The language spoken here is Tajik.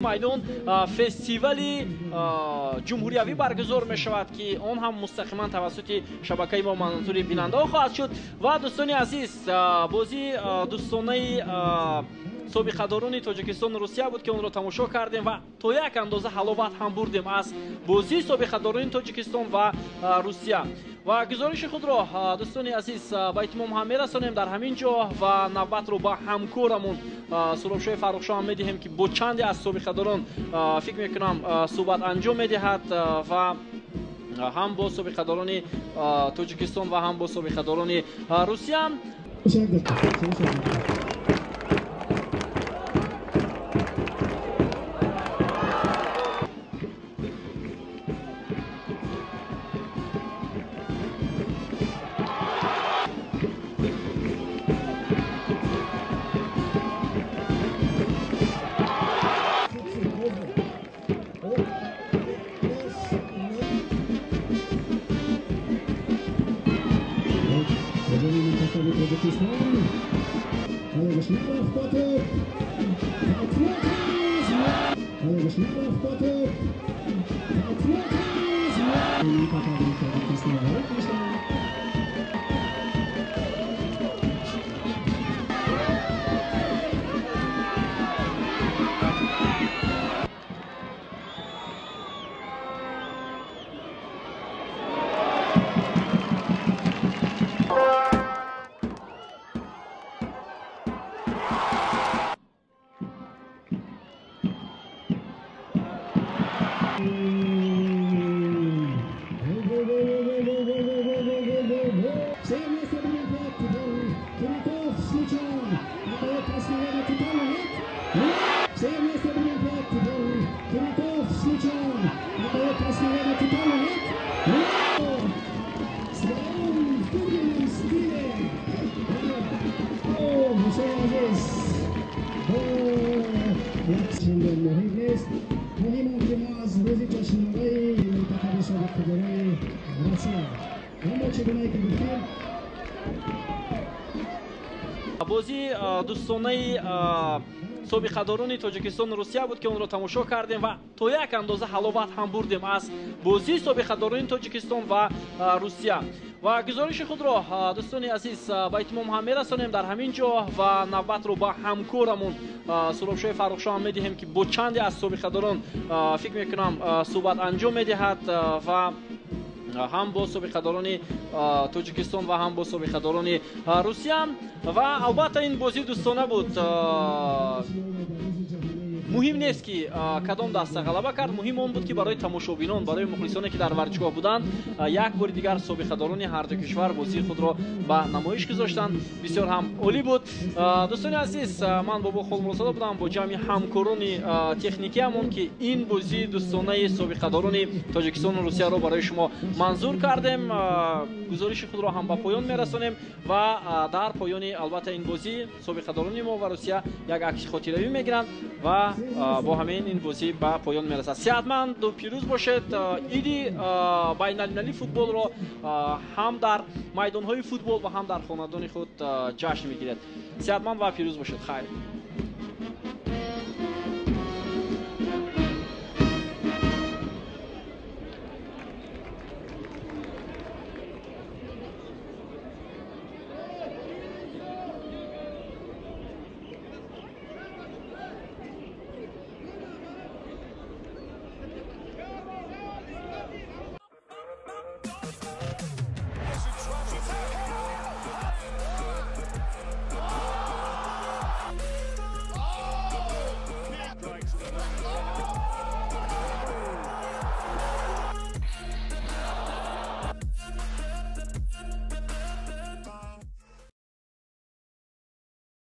майдон фестивали ҷумҳуриявӣ баргузор мешавад ки он ҳам мустақиман тавассути шабакаи мо манзури бинандаҳо хоҳад шуд. Ва дӯстони азиз, бозӣ дӯстонаи собиқадорони Тоҷикистон Русия буд ки онро тамошо кардем ва то як андоза ҳаловат ҳам бурдем аз бозии собиқадорони Тоҷикистон ва Русия. ва гузориши худро дӯстони азиз ба итмом ҳам мерасонем дар ҳамин ҷо ва навбатро ба ҳамкорамон Сурабшоҳи Фаррухшоҳ ҳам медиҳем ки бо чанде аз собиқадорон фикр мекунам суҳбат анҷом медиҳад ва ҳам бо собиқадорони Тоҷикистон ва ҳам бо собиқадорони Русия. бозӣ дӯстонаи собиқадорони Тоҷикистон Русия буд ки онро тамошо кардем ва то як андоза ҳаловат ҳам бурдем аз бозии собиқадорони Тоҷикистон ва Русия. ва гузориши худро дӯстони азиз ба итмом ҳам мерасонем дар ҳамин ҷо ва навбатро ба ҳамкорамон Сурабшоҳи Фаррухшоҳ ҳам медиҳем ки бо чанде аз собиқадорон фикр мекунам суҳбат анҷом медиҳад ва ҳам бо собиқадорони Тоҷикистон ва ҳам бо собиқадорони Русия. ва албатта ин бозии дӯстона буд. муҳим нест ки кадом даста ғалаба кард, муҳим он буд ки барои тамошобинон, барои мухлисоне ки дар варзишгоҳ буданд, як бори дигар собиқадорони ҳарду кишвар бозии худро ба намоиш гузоштанд. бисёр ҳам олӣ буд. дӯстони азиз, ман бобо холмуросода будам бо ҷамъи ҳамкорони техникиамон ки ин бозии дӯстонаи собиқадорони Тоҷикистону Русияро барои шумо манзур кардем. гузориши худро ҳам ба поён мерасонем ва дар поёни албатта ин бозӣ собиқадорони мо ва Русия як акси хотиравӣ мегиранд ва бо ҳамин ин бозӣ ба поён мерасад. сеҳатманду пирӯз бошед. иди байналмилалии футболро ҳам дар майдонҳои футбол ва ҳам дар хонадони худ ҷашн мегиред. сеҳатманд ва пирӯз бошед. хайр.